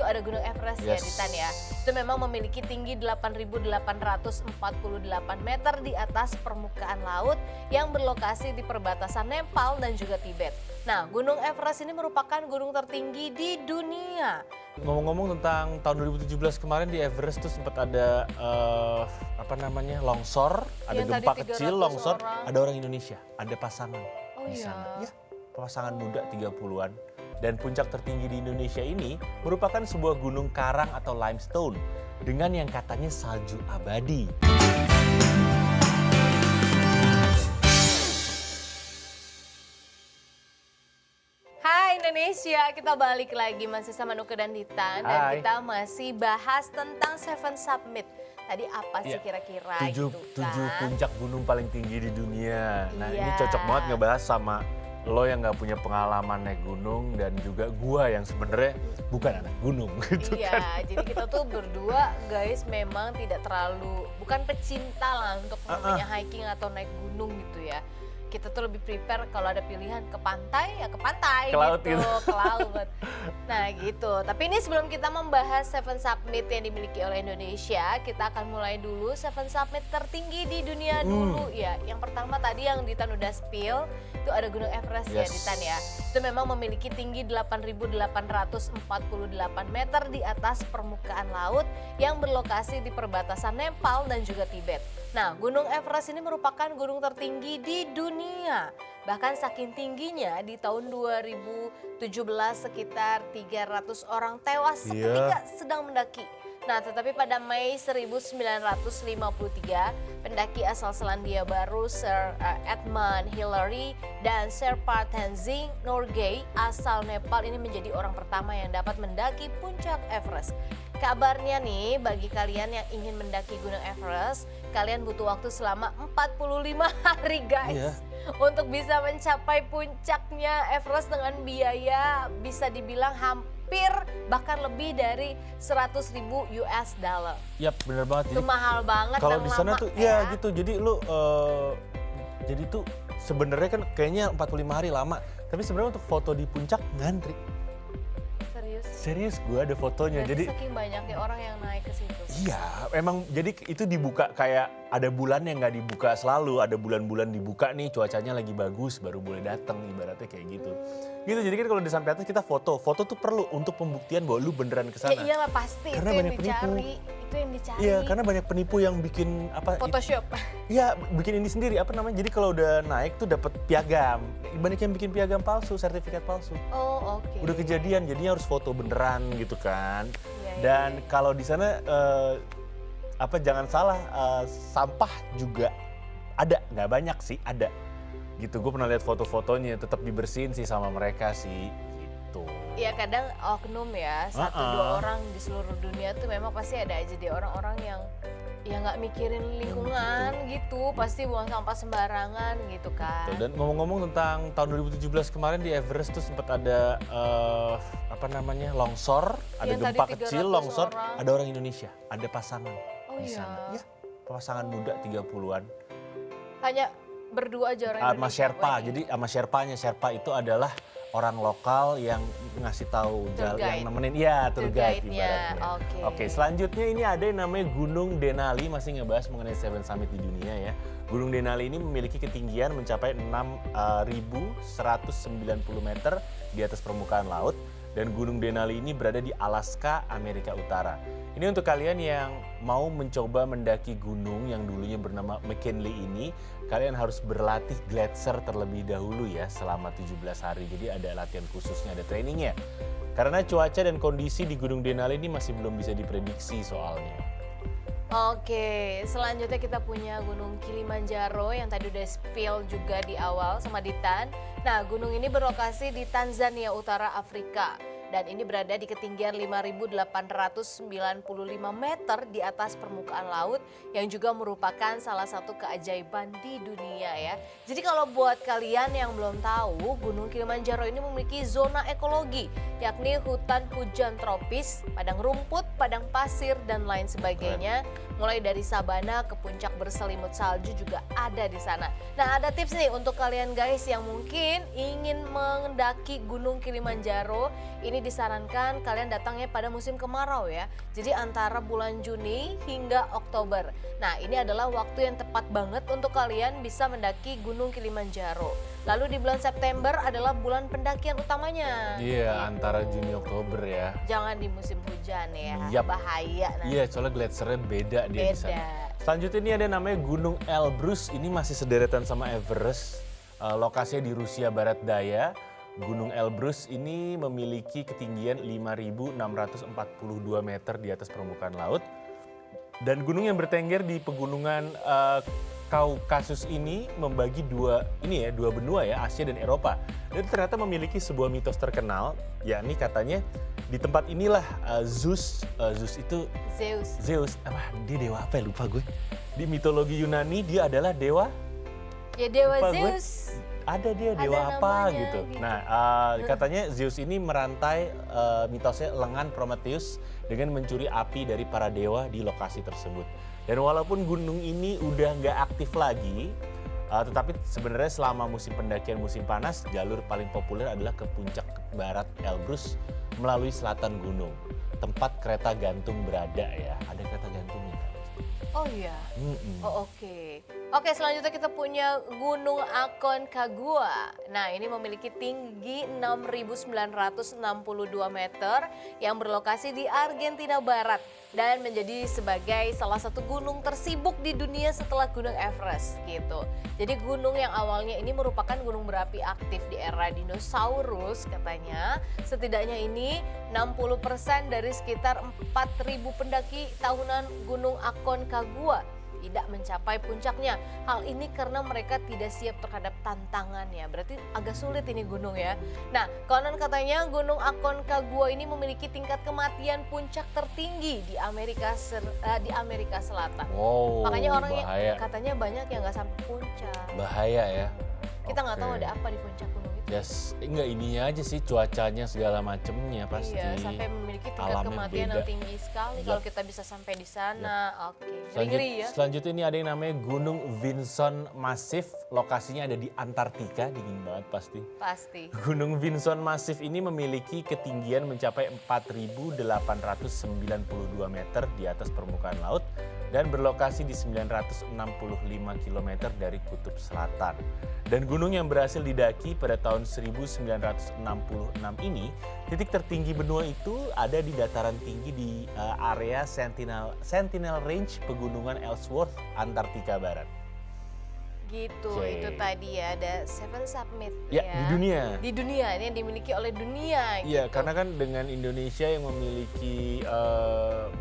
itu ada Gunung Everest ya Yes. di Tan ya. Itu memang memiliki tinggi 8.848 meter di atas permukaan laut yang berlokasi di perbatasan Nepal dan juga Tibet. Nah, Gunung Everest ini merupakan gunung tertinggi di dunia. Ngomong-ngomong tentang tahun 2017 kemarin di Everest tuh sempat ada longsor, ada Yang tadi gempa 300 kecil, longsor, orang. ada orang Indonesia, ada pasangan Oh di iya. sana. Ya, pasangan muda 30-an. Dan puncak tertinggi di Indonesia ini merupakan sebuah gunung karang atau limestone dengan yang katanya salju abadi. Hai Indonesia, kita balik lagi masih sama Nuke dan Ditan. Dan Hai. kita masih bahas tentang Seven Summit. Tadi apa sih Iya, kira-kira Tujuh gitu kan? puncak gunung paling tinggi di dunia. Nah ini Iya. cocok banget ngebahas sama lo yang nggak punya pengalaman naik gunung dan juga gua yang sebenarnya bukan anak gunung gitu kan. Iya, jadi kita tuh berdua guys memang tidak terlalu, bukan pecinta lah untuk namanya hiking atau naik gunung gitu ya. Kita tuh lebih prepare kalau ada pilihan ke pantai ya ke pantai Ke laut gitu, gitu. ke laut. Nah gitu, tapi ini sebelum kita membahas Seven Summit yang dimiliki oleh Indonesia, kita akan mulai dulu Seven Summit tertinggi di dunia dulu ya. Yang pertama tadi yang Ditan udah spill, itu ada Gunung Everest ya Yes. Ditan ya. Itu memang memiliki tinggi 8.848 meter di atas permukaan laut yang berlokasi di perbatasan Nepal dan juga Tibet. Nah, Gunung Everest ini merupakan gunung tertinggi di dunia. Bahkan saking tingginya di tahun 2017 sekitar 300 orang tewas Iya. seketika sedang mendaki. Nah, tetapi pada Mei 1953, pendaki asal Selandia Baru Sir Edmund Hillary dan Sherpa Tenzing Norgay asal Nepal ini menjadi orang pertama yang dapat mendaki puncak Everest. Kabarnya nih, bagi kalian yang ingin mendaki Gunung Everest, kalian butuh waktu selama 45 hari guys. Iya. Untuk bisa mencapai puncaknya Everest dengan biaya bisa dibilang hampir bahkan lebih dari 100.000 US dollar. Yap, bener banget. Itu mahal banget Kalau dan di sana lama tuh ya. ya gitu. Jadi lu jadi tuh sebenarnya kan kayaknya 45 hari lama, tapi sebenarnya untuk foto di puncak ngantri. Serius. Serius gue ada fotonya. Berarti Jadi saking banyaknya orang yang naik ke situ. iya, emang jadi itu dibuka kayak ada bulan yang nggak dibuka selalu, ada bulan-bulan dibuka nih cuacanya lagi bagus baru boleh datang ibaratnya kayak gitu. Gitu jadi kan kalau di sampai atas kita foto tuh perlu untuk pembuktian bahwa lu beneran ke Ya sana. iyalah pasti Karena itu yang banyak penipu. dicari. Itu yang dicari. Iya, karena banyak penipu yang bikin apa? Photoshop. Iya, bikin ini sendiri apa namanya? Jadi kalau udah naik tuh dapat piagam. Banyak yang bikin piagam palsu, sertifikat palsu. Oh oke. Udah kejadian, jadinya harus foto beneran gitu kan. Iya, iya, Dan iya. kalau di sana jangan salah, sampah juga ada, nggak banyak sih, ada. Gitu, gue pernah lihat foto-fotonya, tetap dibersihin sih sama mereka sih, gitu. Iya kadang oknum ya, satu dua orang di seluruh dunia tuh memang pasti ada aja deh orang-orang yang ya nggak mikirin lingkungan gitu, pasti buang sampah sembarangan gitu kan. Tuh, dan ngomong-ngomong tentang tahun 2017 kemarin di Everest tuh sempat ada longsor, ada Yang tadi gempa 300 kecil, longsor, orang. ada orang Indonesia, ada pasangan Oh di iya. sana. Ya, pasangan muda 30-an. Hanya berdua aja orang Sama Indonesia. Sherpa, lagi. jadi sama Sherpanya. Sherpa itu adalah orang lokal yang ngasih tahu Tour guide. yang nemenin, ya tour Tour guide guide-nya, ibaratnya. oke. Oke, selanjutnya ini ada yang namanya Gunung Denali, masih ngebahas mengenai Seven Summit di dunia ya. Gunung Denali ini memiliki ketinggian mencapai 6.190 meter di atas permukaan laut. Dan Gunung Denali ini berada di Alaska, Amerika Utara. Ini untuk kalian yang mau mencoba mendaki gunung yang dulunya bernama McKinley ini, kalian harus berlatih gletser terlebih dahulu ya selama 17 hari. Jadi ada latihan khususnya, ada trainingnya. Karena cuaca dan kondisi di Gunung Denali ini masih belum bisa diprediksi soalnya. Oke, selanjutnya kita punya Gunung Kilimanjaro yang tadi udah spill juga di awal sama Ditan. Nah, gunung ini berlokasi di Tanzania Utara, Afrika. Dan ini berada di ketinggian 5.895 meter di atas permukaan laut yang juga merupakan salah satu keajaiban di dunia ya. Jadi kalau buat kalian yang belum tahu, Gunung Kilimanjaro ini memiliki zona ekologi, yakni hutan hujan tropis, padang rumput, padang pasir, dan lain sebagainya. Mulai dari sabana ke puncak berselimut salju juga ada di sana. Nah, ada tips nih untuk kalian guys yang mungkin ingin mendaki Gunung Kilimanjaro. Ini ini disarankan kalian datangnya pada musim kemarau ya. Jadi antara bulan Juni hingga Oktober. Nah, ini adalah waktu yang tepat banget untuk kalian bisa mendaki Gunung Kilimanjaro. Lalu di bulan September adalah bulan pendakian utamanya. Iya, Gitu. antara Juni Oktober ya. Jangan di musim hujan ya, Yap. bahaya nanti. Iya, soalnya gletsernya beda dia di sana. Beda. Selanjutnya ini ada namanya Gunung Elbrus, ini masih sederetan sama Everest. Lokasinya di Rusia Barat Daya. Gunung Elbrus ini memiliki ketinggian 5.642 meter di atas permukaan laut. Dan gunung yang bertengger di pegunungan Kaukasus ini membagi dua benua ya, Asia dan Eropa. Dan ternyata memiliki sebuah mitos terkenal, yakni katanya di tempat inilah Zeus itu Zeus. dia dewa apa ya, lupa gue. Di mitologi Yunani dia adalah dewa. Ya dewa Lupa gue. Zeus. Ada dia Ada dewa apa namanya gitu. gitu. Nah, katanya Zeus ini merantai mitosnya lengan Prometheus dengan mencuri api dari para dewa di lokasi tersebut. Dan walaupun gunung ini udah nggak aktif lagi, tetapi sebenarnya selama musim pendakian musim panas, jalur paling populer adalah ke puncak barat Elbrus melalui selatan gunung. Tempat kereta gantung berada ya. Ada kereta gantungnya. Oh iya. Mm-mm. Oh oke. Oke, selanjutnya kita punya Gunung Aconcagua. Nah, ini memiliki tinggi 6.962 meter yang berlokasi di Argentina Barat dan menjadi sebagai salah satu gunung tersibuk di dunia setelah Gunung Everest gitu. Jadi gunung yang awalnya ini merupakan gunung berapi aktif di era dinosaurus katanya. Setidaknya ini 60% dari sekitar 4.000 pendaki tahunan Gunung Aconcagua tidak mencapai puncaknya. Hal ini karena mereka tidak siap terhadap tantangannya. Berarti agak sulit ini gunung ya. Nah, konon katanya Gunung Aconcagua ini memiliki tingkat kematian puncak tertinggi di Amerika Selatan. Wow, Makanya orang bahaya. yang katanya banyak yang nggak sampai puncak. Bahaya ya. Kita nggak tahu Oke. ada apa di puncak gunung itu. Yes, enggak ininya aja sih cuacanya segala macemnya pasti. Iya, sampai memiliki tingkat Alamnya kematian beda. yang tinggi sekali Yap. kalau kita bisa sampai di sana. Oke, ngeri-ngeri ya. Selanjutnya ini ada yang namanya Gunung Vinson Massif. Lokasinya ada di Antartika, dingin banget pasti. Pasti. Gunung Vinson Massif ini memiliki ketinggian mencapai 4.892 meter di atas permukaan laut dan berlokasi di 965 km dari kutub selatan. Dan gunung yang berhasil didaki pada tahun 1966 ini, titik tertinggi benua itu ada di dataran tinggi di area Sentinel Range Pegunungan Ellsworth, Antartika Barat. Gitu, Oke. itu tadi ya ada Seven Summit Ya, di dunia. Di dunia, ini yang dimiliki oleh dunia Iya, gitu. karena kan dengan Indonesia yang memiliki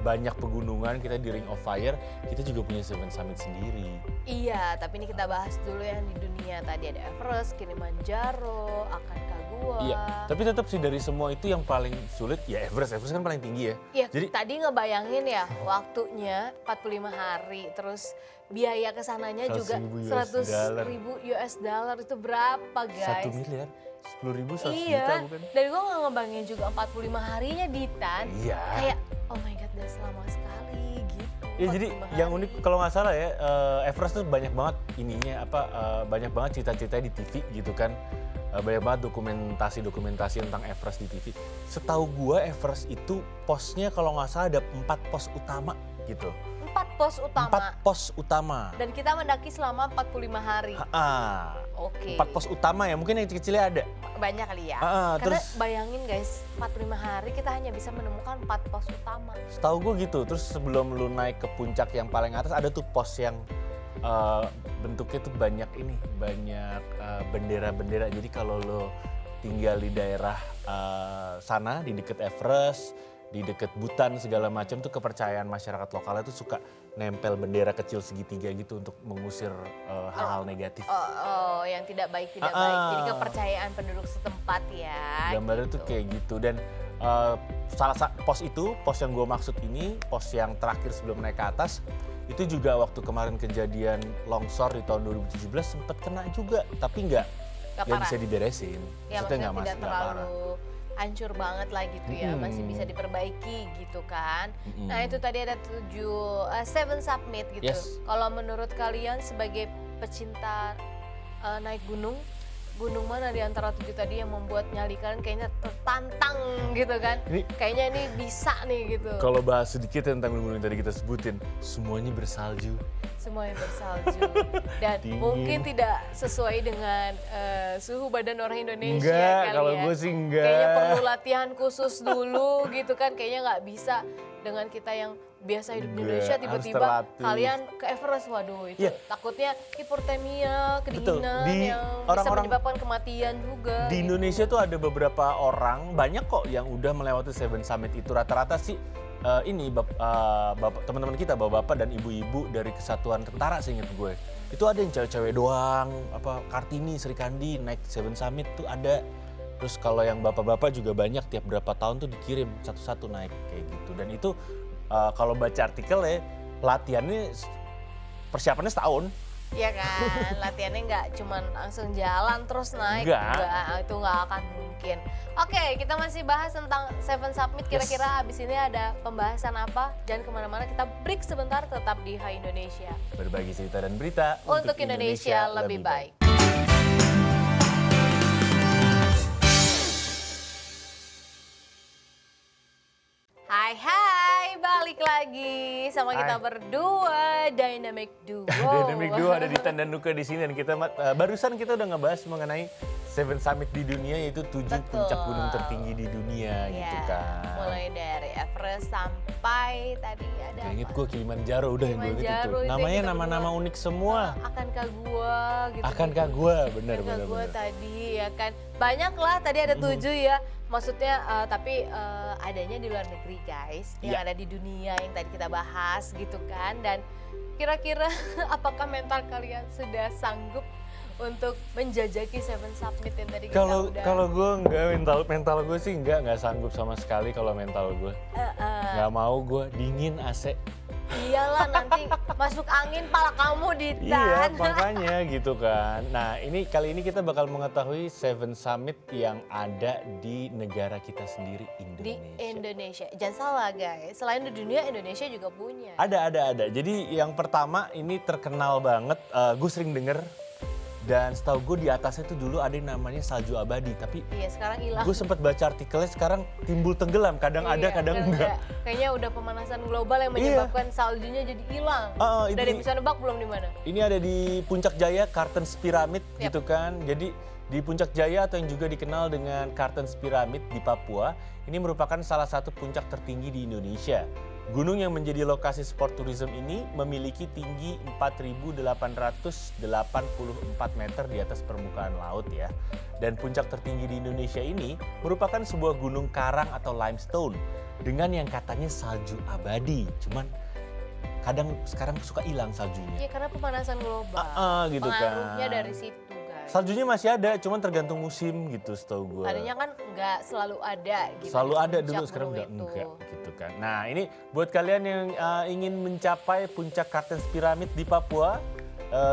banyak pegunungan, kita di Ring of Fire, kita juga punya Seven Summit sendiri. Iya, tapi ini kita bahas dulu yang di dunia. Tadi ada Everest, Kilimanjaro, Aconcagua. Iya, tapi tetap sih dari semua itu yang paling sulit ya Everest. Everest kan paling tinggi ya. Iya, Jadi tadi ngebayangin ya waktunya 45 hari, terus biaya kesananya juga 100.000 US dollar itu berapa 1 guys? miliar, 10.000, 100 juta Iya, bukan? dari gua nggak ngebayangin juga 45 harinya di Tan. Iya. Kayak oh my god, udah lama sekali gitu. Ya jadi 45 yang hari. unik kalau nggak salah ya Everest tuh banyak banget ininya banyak banget cita-citanya di TV gitu kan. Banyak banget dokumentasi tentang Everest di TV. Setahu gua Everest itu posnya kalau nggak salah ada 4 pos utama gitu. 4 pos utama. 4 pos utama. Dan kita mendaki selama 45 hari. Oke. 4 pos utama ya, mungkin yang kecil-kecilnya ada. Banyak kali ya. Ah, Karena terus- bayangin guys, 45 hari kita hanya bisa menemukan 4 pos utama. Setahu gue gitu, terus sebelum lu naik ke puncak yang paling atas ada tuh pos yang bentuknya tuh banyak bendera-bendera. Jadi kalau lu tinggal di daerah sana di deket Everest, di deket Butan segala macam tuh kepercayaan masyarakat lokalnya tuh suka nempel bendera kecil segitiga gitu untuk mengusir hal-hal negatif. Oh, yang tidak baik baik. Jadi kepercayaan penduduk setempat ya. Gambarnya tuh kayak gitu dan pos yang gue maksud ini, pos yang terakhir sebelum naik ke atas, itu juga waktu kemarin kejadian longsor di tahun 2017 sempat kena juga, tapi nggak parah. bisa diberesin. Ya Maksudnya maksudnya tidak nggak parah. terlalu hancur banget lah gitu ya, masih bisa diperbaiki gitu kan. Nah itu tadi ada 7 Summit gitu. Yes. Kalau menurut kalian sebagai pecinta naik gunung, gunung mana di antara 7 tadi yang membuat nyali kalian kayaknya tertantang gitu kan. Kayaknya ini bisa nih gitu. Kalau bahas sedikit tentang gunung yang tadi kita sebutin, semuanya bersalju. Semuanya bersalju dan Dingin. mungkin tidak sesuai dengan suhu badan orang Indonesia Enggak, kali kalau ya. gue sih enggak. Kayaknya perlu latihan khusus dulu gitu kan. Kayaknya nggak bisa dengan kita yang biasa hidup di Enggak, Indonesia harus tiba-tiba terlatih. kalian ke Everest, waduh itu Iya. takutnya hipotermia, kedinginan Di yang bisa orang-orang- menyebabkan kematian juga. Di gitu. Indonesia tuh ada beberapa orang, banyak kok yang udah melewati Seven Summit itu. Rata-rata sih bapak teman-teman kita, bapak-bapak dan ibu-ibu dari Kesatuan Tentara seinget gue. Itu ada yang cewek-cewek doang, Kartini, Sri Kandi naik Seven Summit tuh ada. Terus kalau yang bapak-bapak juga banyak, tiap berapa tahun tuh dikirim satu-satu naik kayak gitu. Dan itu kalau baca artikel ya, latihannya persiapannya setahun. Iya kan, latihannya nggak cuman langsung jalan terus naik, Nggak. itu nggak akan mungkin. Oke, kita masih bahas tentang Seven Summit. Kira-kira abis ini ada pembahasan apa? Jangan kemana-mana, kita break sebentar, tetap di Hai Indonesia. Berbagi cerita dan berita Untuk Indonesia lebih baik. Hai, balik lagi sama kita Hai. berdua, Dynamic Duo. Dynamic Duo ada Ditan dan Nuka di sini dan kita barusan kita udah ngebahas mengenai Seven Summit di dunia, yaitu 7 Betul. puncak gunung tertinggi di dunia gitu Ya, kan. mulai dari Everest sampai tadi ada Gak inget apa? gue Kilimanjaro udah yang gue inget Kilimanjaro itu. itu yang Namanya kita nama-nama berdua. unik semua. Akankah gua gitu. Akankah gue, benar Akankah benar gua benar. tadi ya kan. Banyak lah tadi ada 7 ya. Maksudnya tapi adanya di luar negeri guys. Yang Iya. ada di dunia yang tadi kita bahas gitu kan. Dan kira-kira apakah mental kalian sudah sanggup untuk menjajaki Seven Summit yang tadi kita udah Kalau gue enggak, mental gue sih enggak sanggup sama sekali kalau mental gue. Nggak mau gue, dingin AC. Iyalah nanti masuk angin pala kamu di Iya, makanya gitu kan. Nah, kali ini kita bakal mengetahui Seven Summit yang ada di negara kita sendiri, di Indonesia. Indonesia. Jangan salah guys, selain di dunia Indonesia juga punya. Ada. Jadi yang pertama ini terkenal banget, gue sering denger. Dan setahu gue di atasnya tuh dulu ada yang namanya salju abadi. Tapi Iya sekarang hilang. gue sempat baca artikelnya sekarang timbul tenggelam. Kadang ada, Iya, kadang enggak. Kayaknya udah pemanasan global yang Iya. menyebabkan saljunya jadi hilang. Itu Udah ada yang bisa nebak belum di mana? Ini ada di Puncak Jaya, Cartens Pyramid Yap. gitu kan. Jadi di Puncak Jaya atau yang juga dikenal dengan Cartens Pyramid di Papua, ini merupakan salah satu puncak tertinggi di Indonesia. Gunung yang menjadi lokasi sport tourism ini memiliki tinggi 4.884 meter di atas permukaan laut ya. Dan puncak tertinggi di Indonesia ini merupakan sebuah gunung karang atau limestone dengan yang katanya salju abadi. Cuman kadang sekarang suka hilang saljunya. Iya karena pemanasan global. Gitu kan. Pengaruhnya dari situ guys. Saljunya masih ada, cuman tergantung musim gitu setahu gue. Tadinya kan nggak selalu ada gitu. Selalu di ada puncak dulu, sekarang udah gunung itu. enggak gitu kan. Nah ini buat kalian yang ingin mencapai puncak Cartens Pyramid di Papua,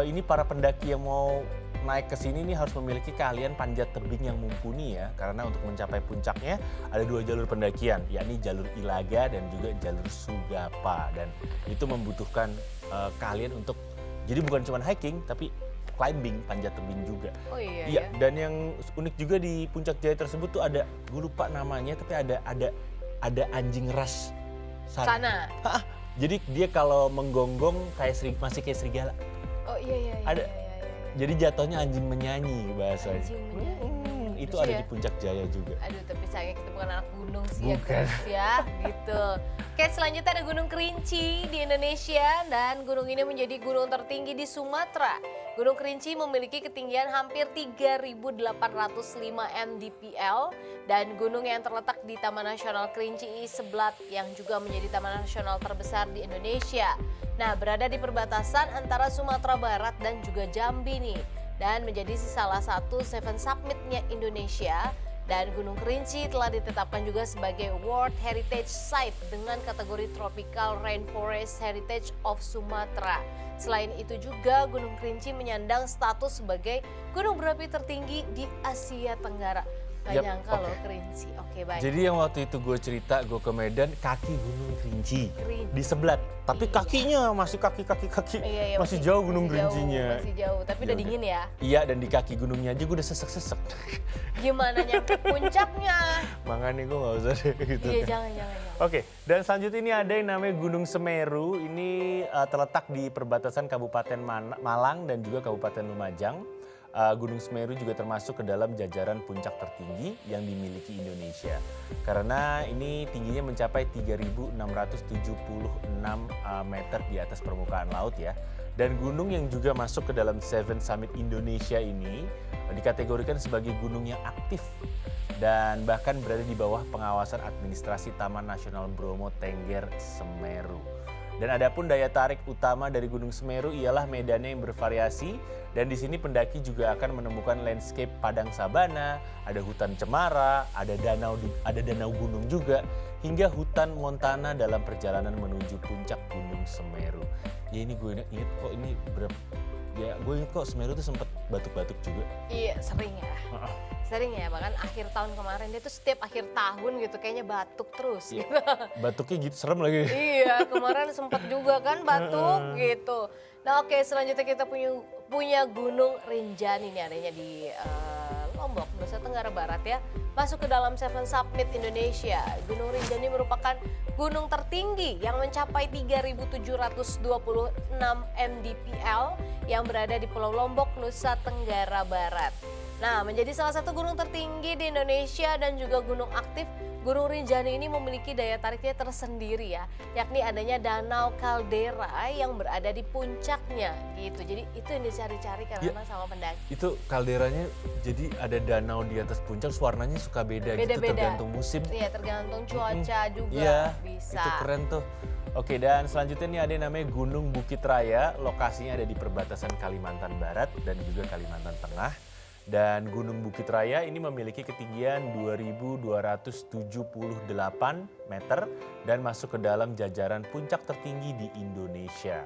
ini para pendaki yang mau naik ke sini nih harus memiliki keahlian panjat tebing yang mumpuni ya. Karena untuk mencapai puncaknya ada 2 jalur pendakian, yakni jalur Ilaga dan juga jalur Sugapa. Dan itu membutuhkan keahlian untuk, jadi bukan cuma hiking tapi climbing, panjat tebing juga. Oh iya, Iya, ya. dan yang unik juga di Puncak Jaya tersebut tuh ada, gue lupa namanya, tapi ada anjing ras Sana. Jadi dia kalau menggonggong masih kayak serigala. Oh iya. Ada. Iya. Jadi jatuhnya anjing menyanyi bahasanya. Anjing menyanyi. Itu Lucu ada ya. di Puncak Jaya juga. Aduh tapi sayang kita bukan anak gunung sih Bukan. ya guys ya gitu. Oke selanjutnya ada Gunung Kerinci di Indonesia dan gunung ini menjadi gunung tertinggi di Sumatera. Gunung Kerinci memiliki ketinggian hampir 3.805 mdpl dan gunung yang terletak di Taman Nasional Kerinci Seblat yang juga menjadi taman nasional terbesar di Indonesia. Nah berada di perbatasan antara Sumatera Barat dan juga Jambi nih. Dan menjadi salah satu Seven Summit-nya Indonesia. Dan Gunung Kerinci telah ditetapkan juga sebagai World Heritage Site dengan kategori Tropical Rainforest Heritage of Sumatra. Selain itu juga Gunung Kerinci menyandang status sebagai gunung berapi tertinggi di Asia Tenggara. Gak Yap, nyangka oke. loh Kerinci. Oke, baik. Jadi yang waktu itu gue cerita gue ke Medan kaki Gunung Kerinci Kerinci. di sebelah. Tapi Iya. kakinya masih kaki Iya, masih jauh Gunung masih jauh, Kerincinya. Masih jauh, tapi udah Ya dingin ya. Iya, dan di kaki gunungnya aja gue udah sesek-sesek. Gimana nyampe puncaknya? Makanya gue gak usah deh gitu Iya, kan. jangan. Oke, dan selanjutnya ini ada yang namanya Gunung Semeru. Ini terletak di perbatasan Kabupaten Malang dan juga Kabupaten Lumajang. Gunung Semeru juga termasuk ke dalam jajaran puncak tertinggi yang dimiliki Indonesia. Karena ini tingginya mencapai 3.676 meter di atas permukaan laut ya. Dan gunung yang juga masuk ke dalam Seven Summit Indonesia ini dikategorikan sebagai gunung yang aktif dan bahkan berada di bawah pengawasan administrasi Taman Nasional Bromo Tengger Semeru. Dan adapun daya tarik utama dari Gunung Semeru ialah medannya yang bervariasi dan di sini pendaki juga akan menemukan landscape padang sabana, ada hutan cemara, ada danau gunung juga hingga hutan montana dalam perjalanan menuju puncak Gunung Semeru. Ya ini gue inget kok ini gue inget kok Semeru tuh sempet batuk-batuk juga. Iya, sering ya. Sering ya, bahkan akhir tahun kemarin dia tuh setiap akhir tahun gitu kayaknya batuk terus gitu. Batuknya gitu serem lagi. Iya, kemarin sempat juga kan batuk gitu. Nah, oke, selanjutnya kita punya Gunung Rinjani nih, adanya di Lombok, Nusa Tenggara Barat ya. Masuk ke dalam Seven Summit Indonesia. Gunung Rinjani merupakan gunung tertinggi yang mencapai 3.726 mdpl yang berada di Pulau Lombok, Nusa Tenggara Barat. Nah, menjadi salah satu gunung tertinggi di Indonesia dan juga gunung aktif, Gunung Rinjani ini memiliki daya tariknya tersendiri ya, yakni adanya danau kaldera yang berada di puncaknya gitu. Jadi itu yang dicari-cari karena sama pendaki. Itu kalderanya jadi ada danau di atas puncak, warnanya suka beda gitu tergantung musim. Iya, tergantung cuaca juga Iya, bisa. itu keren tuh. Oke, dan selanjutnya ini ada yang namanya Gunung Bukit Raya, lokasinya ada di perbatasan Kalimantan Barat dan juga Kalimantan Tengah. Dan Gunung Bukit Raya ini memiliki ketinggian 2.278 meter dan masuk ke dalam jajaran puncak tertinggi di Indonesia.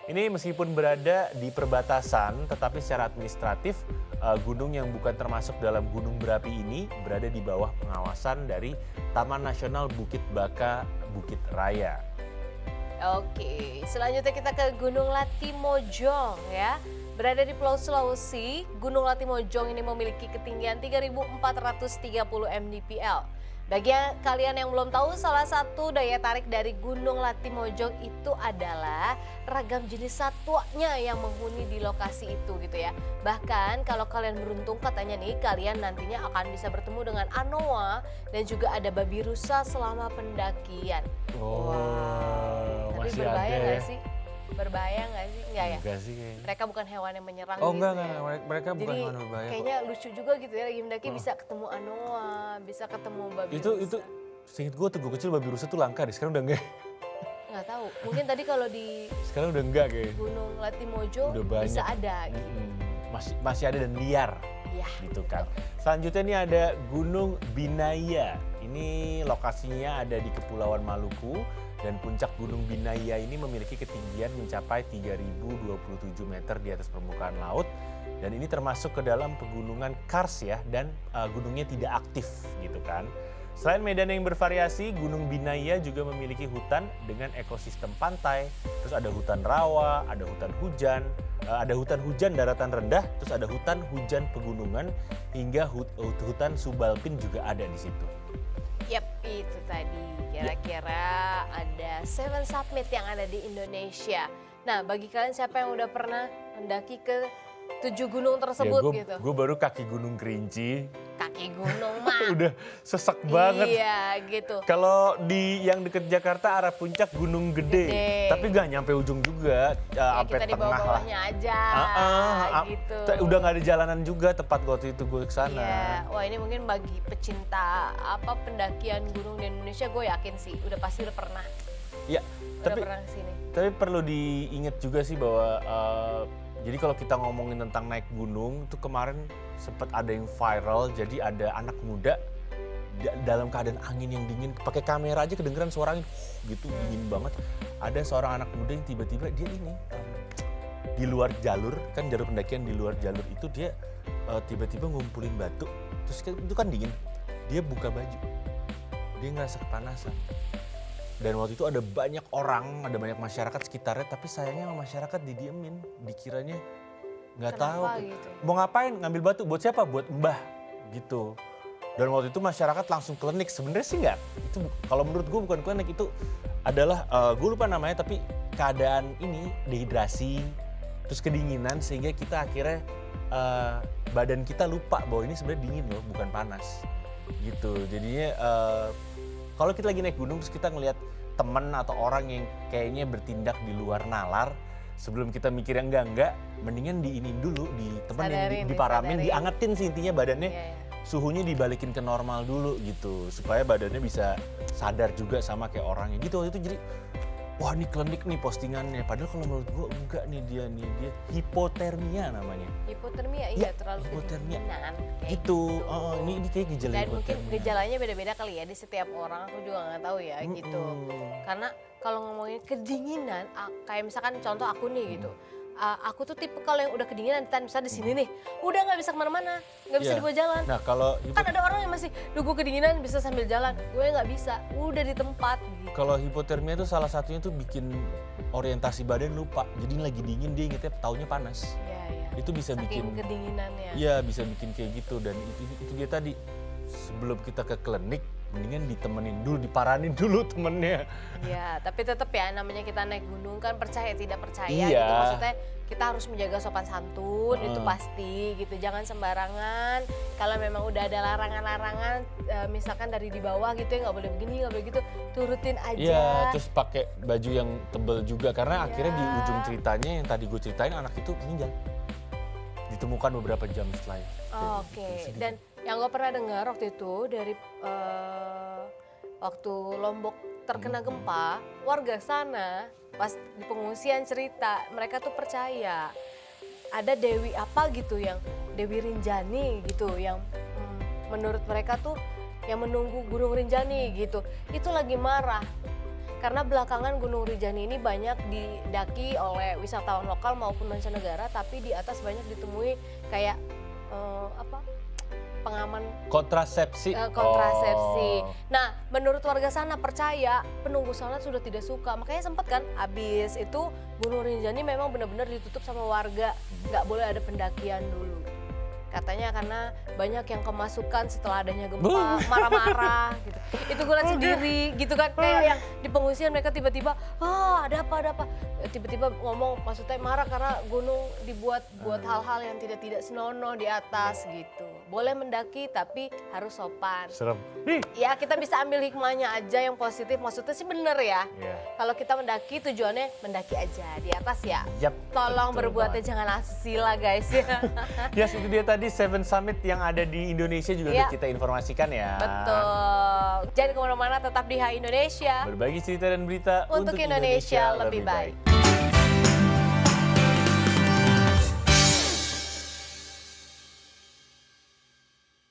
Ini meskipun berada di perbatasan, tetapi secara administratif gunung yang bukan termasuk dalam gunung berapi ini berada di bawah pengawasan dari Taman Nasional Bukit Baka Bukit Raya. Oke, selanjutnya kita ke Gunung Latimojong ya. Berada di Pulau Sulawesi, Gunung Latimojong ini memiliki ketinggian 3.430 mdpl. Bagi kalian yang belum tahu, salah satu daya tarik dari Gunung Latimojong itu adalah ragam jenis satwanya yang menghuni di lokasi itu gitu ya. Bahkan kalau kalian beruntung katanya nih, kalian nantinya akan bisa bertemu dengan anoa dan juga ada babi rusa selama pendakian. Wow, Tapi masih berbahaya ada nggak ya? sih? Berbahaya nggak sih? Enggak ya? Enggak sih kayaknya. Mereka bukan hewan yang menyerang Oh gitu enggak, ya. mereka bukan Jadi hewan berbahaya kok. kayaknya lucu juga gitu ya, lagi mendaki bisa ketemu anoa, bisa ketemu babi Itu rusa. seinget gue tuh gue kecil babi rusa tuh langka deh, sekarang udah enggak. Nggak tahu, mungkin tadi kalau di Sekarang udah enggak kayaknya. Gunung Latimojo Udah banyak. bisa ada gitu. Masih ada dan liar Iya. gitu kan. Selanjutnya ini ada Gunung Binaya. Ini lokasinya ada di Kepulauan Maluku dan puncak Gunung Binaya ini memiliki ketinggian mencapai 3.027 meter di atas permukaan laut dan ini termasuk ke dalam pegunungan Kars ya dan gunungnya tidak aktif gitu kan. Selain medan yang bervariasi, Gunung Binaya juga memiliki hutan dengan ekosistem pantai, terus ada hutan rawa, ada hutan hujan daratan rendah, terus ada hutan hujan pegunungan, hingga hutan subalpin juga ada di situ. Yap, itu tadi. Kira-kira ada Seven Summit yang ada di Indonesia. Nah, bagi kalian siapa yang udah pernah mendaki ke 7 gunung tersebut gitu? Gue baru kaki Gunung Kerinci, Kaki gunung mah. udah sesek banget. Iya, gitu. Kalau di yang deket Jakarta arah puncak Gunung Gede, tapi gak nyampe ujung juga, Ya, sampai kita di tengah lah. bawah-bawahnya aja, gitu. Udah gak ada jalanan juga tepat waktu itu gue kesana. Iya, wah ini mungkin bagi pecinta pendakian gunung di Indonesia, gue yakin sih udah pasti udah pernah. Ya, Udah pernah kesini. tapi perlu diingat juga sih bahwa jadi kalau kita ngomongin tentang naik gunung tuh kemarin sempat ada yang viral, jadi ada anak muda dalam keadaan angin yang dingin, pakai kamera aja kedengeran suara angin gitu, dingin banget. Ada seorang anak muda yang tiba-tiba dia ini di luar jalur, kan jalur pendakian di luar jalur itu dia tiba-tiba ngumpulin batu, terus itu kan dingin, dia buka baju, dia ngerasa kepanasan. Dan waktu itu ada banyak orang, ada banyak masyarakat sekitarnya, tapi sayangnya sama masyarakat didiemin, dikiranya nggak tahu. Gitu? Mau ngapain, ngambil batu, buat siapa? Buat mbah, gitu. Dan waktu itu masyarakat langsung klinik, sebenarnya sih nggak, itu kalau menurut gue bukan klinik, itu adalah, gue lupa namanya, tapi keadaan ini dehidrasi, terus kedinginan, sehingga kita akhirnya badan kita lupa bahwa ini sebenarnya dingin loh, bukan panas. Gitu, jadinya kalau kita lagi naik gunung terus kita ngelihat teman atau orang yang kayaknya bertindak di luar nalar, sebelum kita mikir yang enggak, mendingan diinin dulu, ditemenin, diparamin, diangetin sih intinya badannya, suhunya dibalikin ke normal dulu gitu, supaya badannya bisa sadar juga sama kayak orangnya gitu. Waktu itu jadi, wah ini klinik nih postingannya, padahal kalau menurut gua enggak nih, dia hipotermia namanya. Hipotermia, iya, terlalu hipotermia kedinginan. Gitu, ini kayak gejala Dan hipotermia. mungkin gejalanya beda-beda kali ya di setiap orang, aku juga nggak tahu ya gitu. Karena kalau ngomongin kedinginan, kayak misalkan contoh aku nih gitu. Aku tuh tipe kalau yang udah kedinginan, misalnya di sini nih, udah nggak bisa kemana-mana, nggak bisa dibawa jalan. Nah kalau kan ada orang yang masih, gue kedinginan bisa sambil jalan, gue nggak bisa, udah di tempat. Gitu. Kalau hipotermia itu salah satunya tuh bikin orientasi badan lupa, jadi lagi dingin dia ingetnya taunya panas. Iya. Itu bisa saking bikin kedinginannya. Iya bisa bikin kayak gitu, dan itu dia tadi, sebelum kita ke klinik mendingan ditemenin dulu, diparanin dulu temennya. Iya, tapi tetap ya namanya kita naik gunung kan percaya tidak percaya Iya. gitu, maksudnya kita harus menjaga sopan santun, itu pasti gitu, jangan sembarangan. Kalau memang udah ada larangan-larangan, misalkan dari di bawah gitu ya, nggak boleh begini, nggak boleh gitu, turutin aja. Iya, terus pakai baju yang tebel juga, karena akhirnya di ujung ceritanya yang tadi gue ceritain, anak itu meninggal, ditemukan beberapa jam setelah itu. Oke. Dan yang gue pernah dengar waktu itu dari waktu Lombok terkena gempa, warga sana pas di pengungsian cerita, mereka tuh percaya ada Dewi apa gitu, yang Dewi Rinjani gitu, yang menurut mereka tuh yang menunggu Gunung Rinjani gitu, itu lagi marah. Karena belakangan Gunung Rinjani ini banyak didaki oleh wisatawan lokal maupun mancanegara, tapi di atas banyak ditemui kayak pengaman Kontrasepsi. kontrasepsi. Nah, menurut warga sana percaya penunggu salat sudah tidak suka, makanya sempat kan habis itu Gunung Rinjani memang benar-benar ditutup sama warga, nggak boleh ada pendakian dulu. Katanya karena banyak yang kemasukan setelah adanya gempa, marah-marah gitu. Itu gue lihat sendiri gitu kan, kayak yang di pengungsian mereka tiba-tiba, ada apa. Tiba-tiba ngomong, maksudnya marah karena gunung dibuat buat hal-hal yang tidak senonoh di atas gitu. Boleh mendaki tapi harus sopan. Serem. Ya kita bisa ambil hikmahnya aja yang positif, maksudnya sih bener ya. Iya. Kalau kita mendaki tujuannya mendaki aja di atas ya. Yap, Tolong betul berbuatnya banget. jangan asusila guys ya. Yes, itu dia tadi 7 Summit yang ada di Indonesia juga Iya. udah kita informasikan ya. Betul. Jangan kemana-mana, tetap di HI Indonesia. Berbagi cerita dan berita Untuk Indonesia lebih baik.